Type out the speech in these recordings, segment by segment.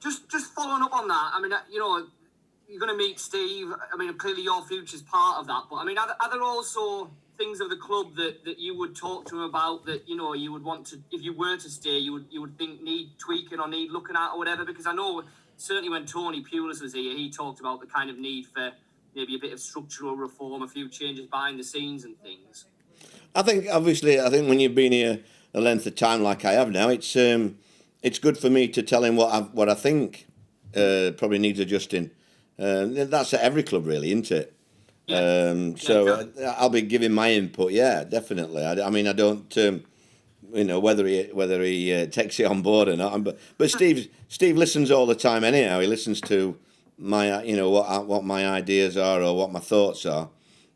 Just following up on that, I mean, you're going to meet Steve. I mean, clearly your future's part of that. But, I mean, are there also things of the club that you would talk to him about that, you would want to, if you were to stay, you would think need tweaking or need looking at or whatever? Because I know certainly when Tony Pulis was here, he talked about the kind of need for maybe a bit of structural reform, a few changes behind the scenes and things. I think when you've been here a length of time like I have now, it's good for me to tell him what I think probably needs adjusting. That's at every club, really, isn't it? Yeah. I'll be giving my input. Yeah, definitely. I mean, I don't, whether he takes it on board or not. But Steve listens all the time. Anyhow, he listens to my, what my ideas are or what my thoughts are.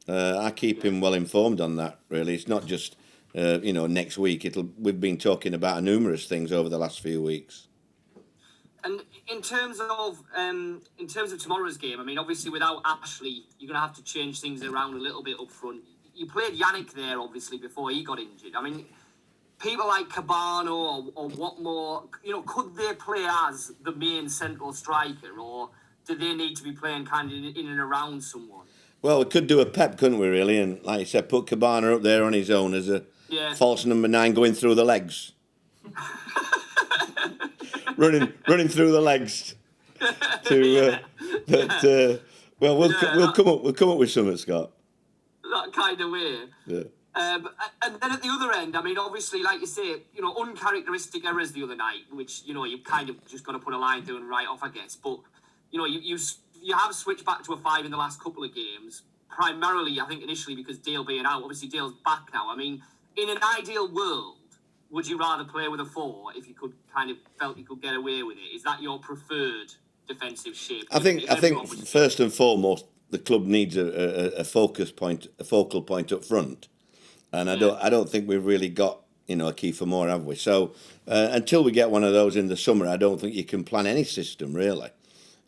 I keep him well informed on that. Really, it's not just next week. We've been talking about numerous things over the last few weeks. And in terms of tomorrow's game, I mean, obviously without Ashley, you're going to have to change things around a little bit up front. You played Yannick there, obviously, before he got injured. I mean, people like Cabano or Watmore, could they play as the main central striker, or do they need to be playing kind of in and around someone? Well, we could do a Pep, couldn't we, really? And like you said, put Cabana up there on his own as a false number 9 going through the legs. running through the legs. We'll come up with something, Scott. That kind of way. Yeah. And then at the other end, I mean, obviously, like you say, uncharacteristic errors the other night, which you kind of just got to put a line through and write off, I guess. But you have switched back to a 5 in the last couple of games, primarily, I think, initially because Dale being out. Obviously, Dale's back now. I mean, in an ideal world, would you rather play with a 4 if you could felt you could get away with it? Is that your preferred defensive shape? I think first and foremost, the club needs a focal point up front, and I don't think we've really got a key for more, have we? So until we get one of those in the summer, I don't think you can plan any system really.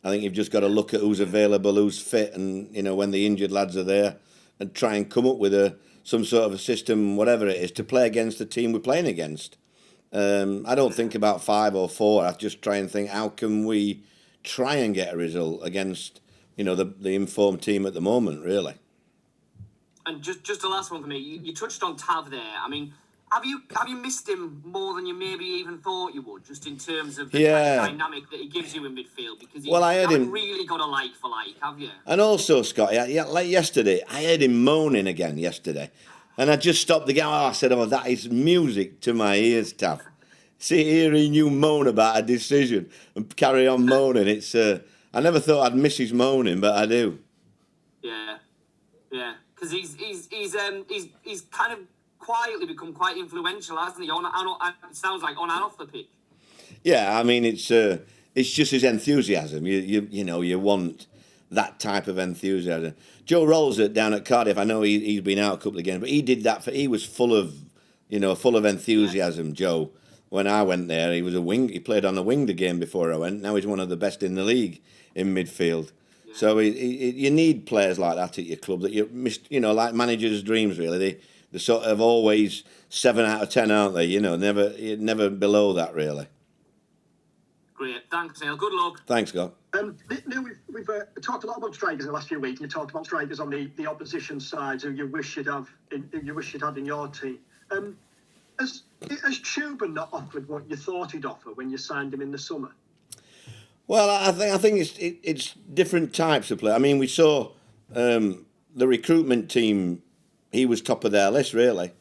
I think you've just got to look at who's available, who's fit, and when the injured lads are there, and try and come up with some sort of a system, whatever it is, to play against the team we're playing against. I don't think about 5 or 4. I just try and think, how can we try and get a result against the informed team at the moment, really. And just the last one for me, you touched on Tav there. I mean, have you missed him more than you maybe even thought you would, just in terms of the kind of dynamic that he gives you in midfield? Because you haven't really got a like for like, have you? And also, Scott, like yesterday, I heard him moaning again yesterday. And I just stopped the game. I said, that is music to my ears, Tav. See, hearing you moan about a decision and carry on moaning, it's... I never thought I'd miss his moaning, but I do. Yeah. Because he's kind of quietly become quite influential, hasn't he? It sounds like on and off the pitch. Yeah, I mean it's just his enthusiasm. You want that type of enthusiasm. Joe Rolls down at Cardiff. I know he's been out a couple of games, but he did that. He was full of enthusiasm. Yeah. Joe, when I went there, he was a wing. He played on the wing the game before I went. Now he's one of the best in the league in midfield. Yeah. So you need players like that at your club that you missed. Like managers' dreams. Really, they're sort of always 7 out of 10, aren't they? Never below that, really. Great. Thanks, Neil. Good luck. Thanks, Scott. Neil, we've talked a lot about strikers in the last few weeks. You talked about strikers on the opposition side who you wish you'd had in your team. Has Chuba not offered what you thought he'd offer when you signed him in the summer? Well, I think it's different types of play. I mean, we saw the recruitment team. He was top of their list, really.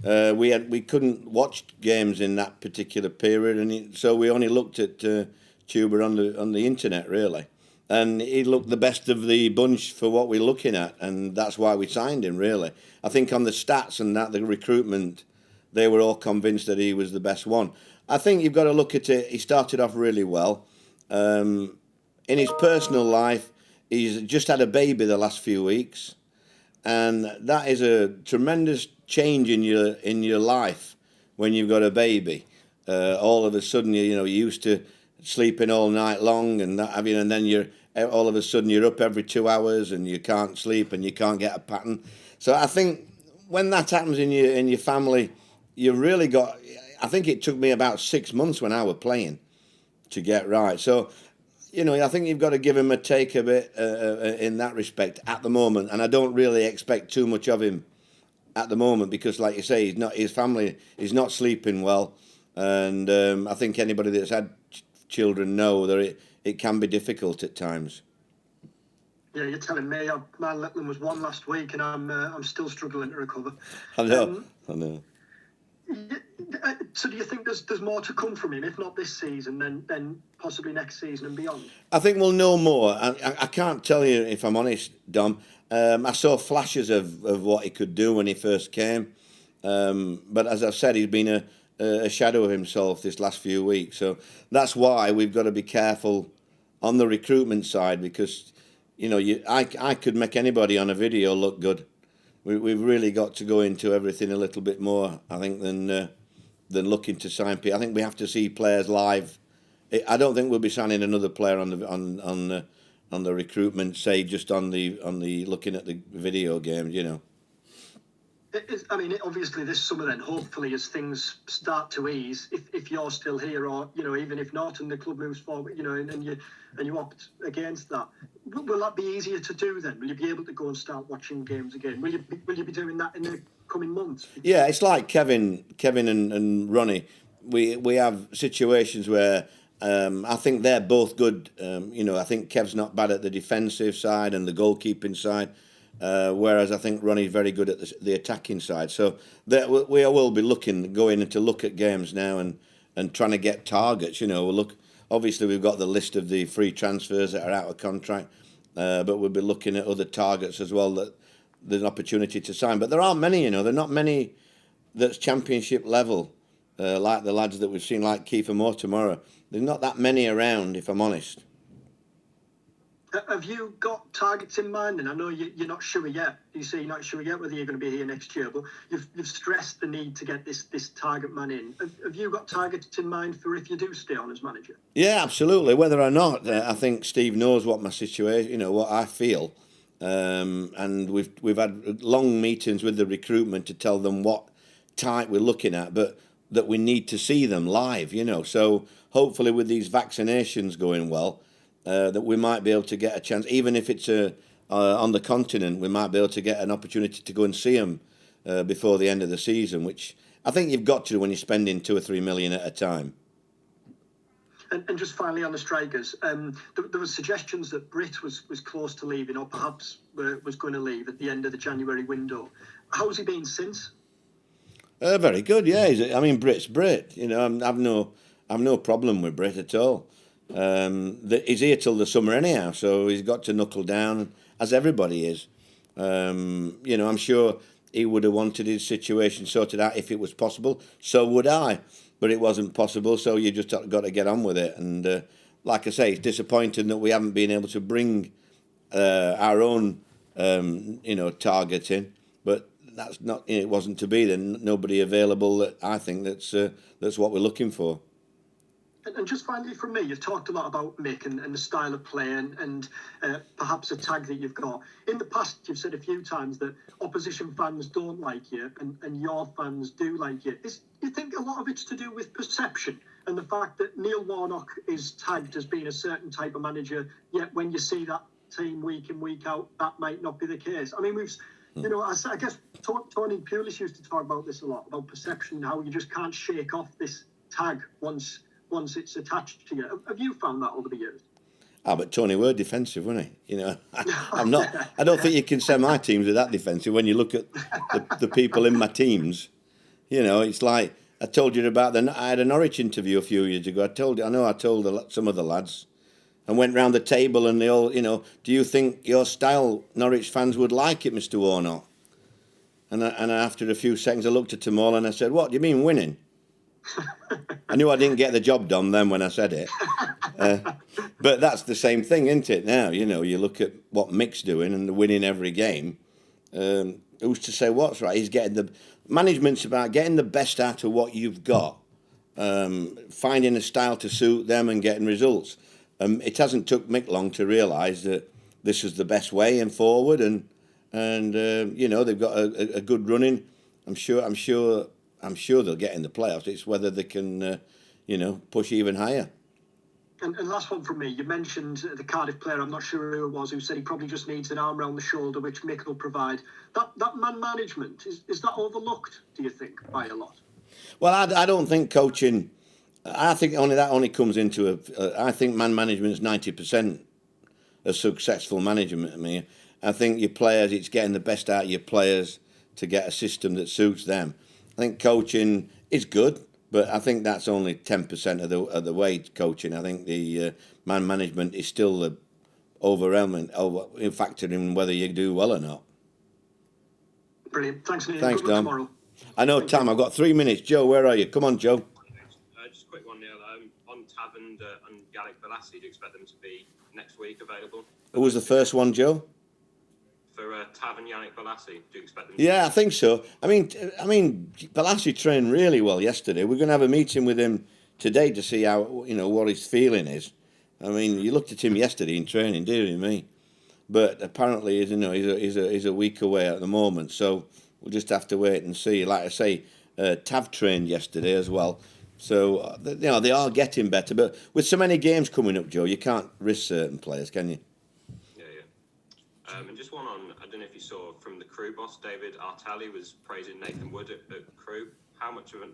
We couldn't watch games in that particular period, and so we only looked at Chuba on the internet, really. And he looked the best of the bunch for what we're looking at, and that's why we signed him, really. I think on the stats and the recruitment, they were all convinced that he was the best one. I think you've got to look at it. He started off really well. In his personal life, he's just had a baby the last few weeks, and that is a tremendous change in your life when you've got a baby. All of a sudden, you're used to sleeping all night long and that having, and then all of a sudden you're up every 2 hours and you can't sleep and you can't get a pattern. So I think when that happens in your family, you've really got. I think it took me about 6 months when I was playing to get right. So, I think you've got to give him a take a bit in that respect at the moment, and I don't really expect too much of him at the moment because, like you say, his family is not sleeping well, and I think anybody that's had children know that it can be difficult at times. Yeah, you're telling me. My little one was 1 last week, and I'm still struggling to recover. I know. So do you think there's more to come from him? If not this season, then possibly next season and beyond? I think we'll know more. I can't tell you, if I'm honest, Dom. I saw flashes of what he could do when he first came. But as I've said, he's been a shadow of himself this last few weeks. So that's why we've got to be careful on the recruitment side because, I could make anybody on a video look good. We've really got to go into everything a little bit more, I think, than looking to sign people. I think we have to see players live. I don't think we'll be signing another player on the recruitment, say just on the looking at the video games, Obviously this summer then, hopefully as things start to ease, if you're still here or, even if not and the club moves forward, and you opt against that, will that be easier to do then? Will you be able to go and start watching games again? Will you be doing that in the coming months? Yeah, it's like Kevin and Ronnie. We have situations where I think they're both good. I think Kev's not bad at the defensive side and the goalkeeping side. Whereas I think Ronnie's very good at the attacking side. So we will be going to look at games now and trying to get targets. Obviously we've got the list of the free transfers that are out of contract, but we'll be looking at other targets as well that there's an opportunity to sign. But there aren't many, there are not many that's championship level, like the lads that we've seen, like Kiefer Moore tomorrow. There's not that many around, if I'm honest. Have you got targets in mind? And I know you're not sure yet. You say you're not sure yet whether you're going to be here next year, but you've stressed the need to get this target man in. Have you got targets in mind for if you do stay on as manager? Yeah, absolutely. Whether or not, I think Steve knows what my situation, what I feel, and we've had long meetings with the recruitment to tell them what type we're looking at, but that we need to see them live. So hopefully with these vaccinations going well. That we might be able to get a chance, even if it's on the continent, we might be able to get an opportunity to go and see them before the end of the season, which I think you've got to when you're spending 2 or 3 million at a time. And just finally on the strikers, there were suggestions that Britt was close to leaving or perhaps was going to leave at the end of the January window. How's he been since? Very good, yeah. Britt's Britt. I've no problem with Britt at all. He's here till the summer anyhow, so he's got to knuckle down, as everybody is. I'm sure he would have wanted his situation sorted out if it was possible. So would I, but it wasn't possible. So you just got to get on with it. And like I say, it's disappointing that we haven't been able to bring our own, target in. But that's not. It wasn't to be. Then nobody available. That I think that's what we're looking for. And just finally from me, you've talked a lot about Mick and the style of play and perhaps a tag that you've got. In the past, you've said a few times that opposition fans don't like you and your fans do like you. You think a lot of it's to do with perception and the fact that Neil Warnock is tagged as being a certain type of manager, yet when you see that team week in, week out, that might not be the case. I guess Tony Pulis used to talk about this a lot, about perception, how you just can't shake off this tag once it's attached to you. Have you found that over the years? But Tony were defensive, wasn't he? I'm not. I don't think you can say my teams are that defensive when you look at the people in my teams. It's like I told you about I had a Norwich interview a few years ago. I told some of the lads, and went round the table and they all, do you think your style Norwich fans would like it, Mr. Warnock? And after a few seconds, I looked at them all and I said, "What do you mean winning?" I knew I didn't get the job done then when I said it. But that's the same thing, isn't it, now? You look at what Mick's doing and winning every game. Who's to say what's right? He's getting management's about getting the best out of what you've got, finding a style to suit them and getting results. It hasn't took Mick long to realise that this is the best way and forward and they've got a good running. I'm sure they'll get in the playoffs. It's whether they can, push even higher. And last one from me. You mentioned the Cardiff player. I'm not sure who it was who said he probably just needs an arm around the shoulder, which Mick will provide. That man management is that overlooked? Do you think by a lot? Well, I don't think coaching. I think only comes into I think man management is 90% of successful management. I mean, I think your players, it's getting the best out of your players to get a system that suits them. I think coaching is good, but I think that's only 10% of the way coaching. I think the man management is still the overwhelming factor in whether you do well or not. Brilliant. Thanks, Neil. Thanks, Good luck Dom. tomorrow. I know, Thank Tam, you. I've got 3 minutes. Joe, where are you? Come on, Joe. Just a quick one, Neil. On Tav and Yannick Balassi, do you expect them to be next week available? Who was the first one, Joe? For Tav and Yannick Balassi, do you expect them? Yeah, I think so. I mean, Balassi trained really well yesterday. We're going to have a meeting with him today to see how what his feeling is. I mean, you looked at him yesterday in training, didn't you, me? But apparently, he's a week away at the moment. So we'll just have to wait and see. Like I say, Tav trained yesterday as well. So they are getting better. But with so many games coming up, Joe, you can't risk certain players, can you? And just one on, I don't know if you saw from the Crew boss, David Artelli was praising Nathan Wood at Crew. How much of do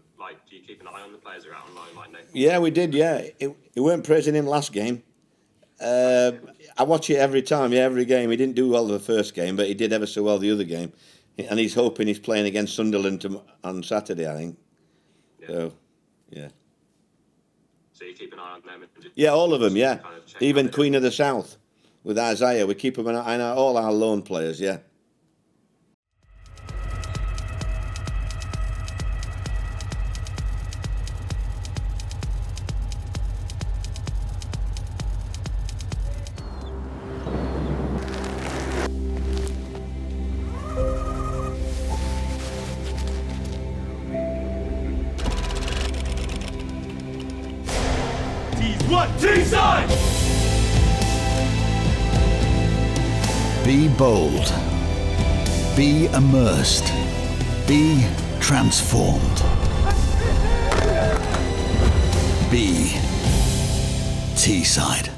you keep an eye on the players who are out on loan like Nathan? Yeah, we did, yeah. He weren't praising him last game. I watch it every time, every game. He didn't do well the first game, but he did ever so well the other game. And he's hoping he's playing against Sunderland on Saturday, I think. Yeah. So, yeah. So you keep an eye on them? Yeah, all of them, yeah. Kind of Even Queen of the South. With Isaiah, we keep them an eye on all our loan players, yeah. T-side! Be bold. Be immersed. Be transformed. Be Teesside.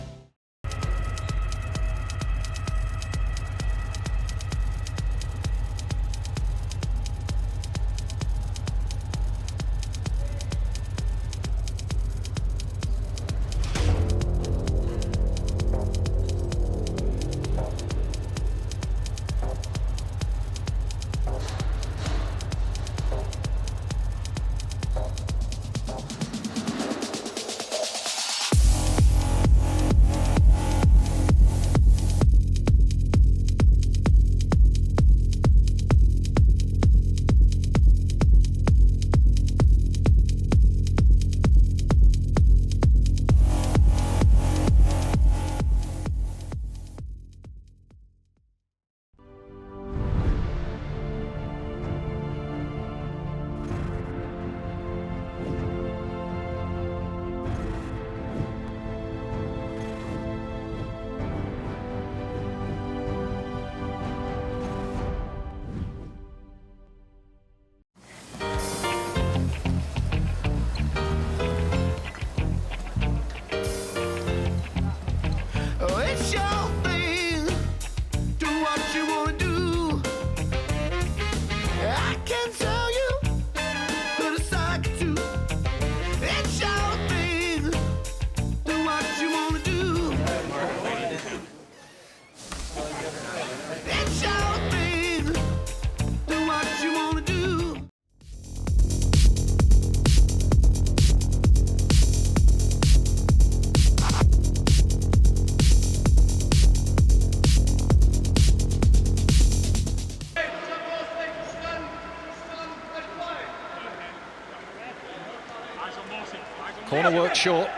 Corner work short.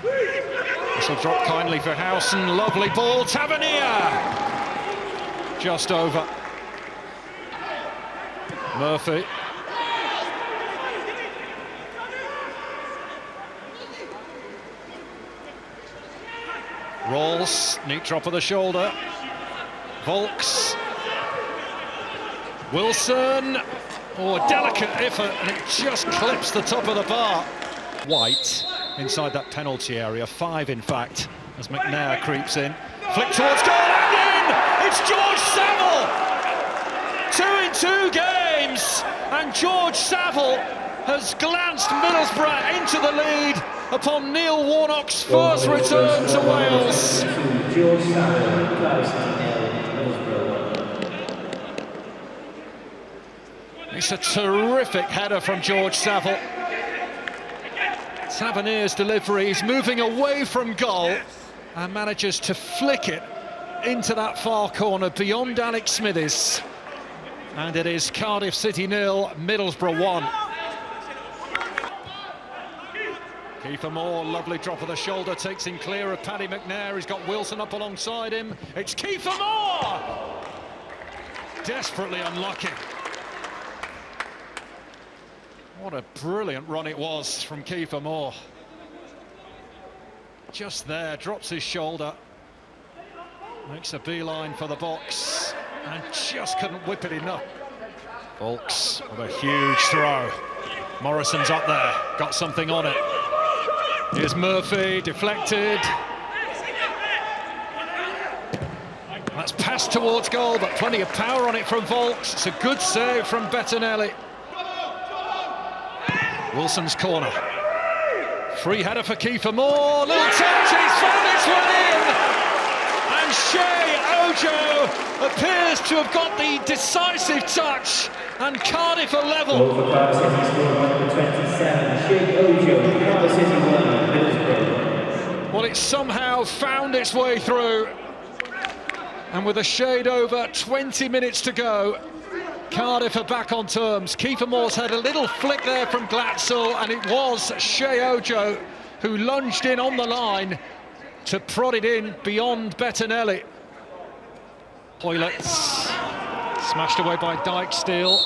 This will drop kindly for Howson. Lovely ball. Tavernier! Just over. Murphy. Rolls. Neat drop of the shoulder. Volks. Wilson. Oh, a delicate effort, and it just clips the top of the bar. White inside that penalty area. 5, in fact, as McNair creeps in. Flick towards goal and in! It's George Saville! 2 in 2 games, and George Saville has glanced Middlesbrough into the lead upon Neil Warnock's first return to Wales. George Saville, Cardiff, It's a terrific header from George Saville. Savonier's delivery, he's moving away from goal and manages to flick it into that far corner beyond Alex Smithies. And it is Cardiff City 0, Middlesbrough 1. Kiefer Moore, lovely drop of the shoulder, takes him clear of Paddy McNair. He's got Wilson up alongside him. It's Kiefer Moore! Desperately unlucky. What a brilliant run it was from Kiefer Moore. Just there, drops his shoulder, makes a beeline for the box, and just couldn't whip it enough. Volks with a huge throw. Morrison's up there, got something on it. Here's Murphy, deflected. That's passed towards goal, but plenty of power on it from Volks. It's a good save from Bettinelli. Wilson's corner. Free header for Kiefer Moore. Little touch, and he's found his one in! And Shea Ojo appears to have got the decisive touch, and Cardiff are level. Goal for Cardiff City, scored number 27, Shea Ojo, Cardiff City 1, Middlesbrough. Well, it somehow found its way through, and with a shade over 20 minutes to go, Cardiff are back on terms. Kiefer Moore's had a little flick there from Glatzel, and it was Shea Ojo who lunged in on the line to prod it in beyond Bettinelli. Hoylett smashed away by Dijksteel,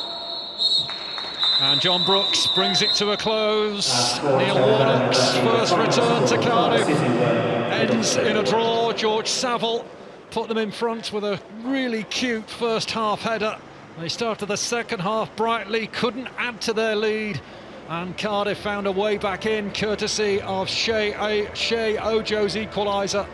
and John Brooks brings it to a close. Neil Warnock's first return to Cardiff ends in a draw. George Saville put them in front with a really cute first half header. They started the second half brightly, couldn't add to their lead, and Cardiff found a way back in courtesy of Shea Ojo's equaliser.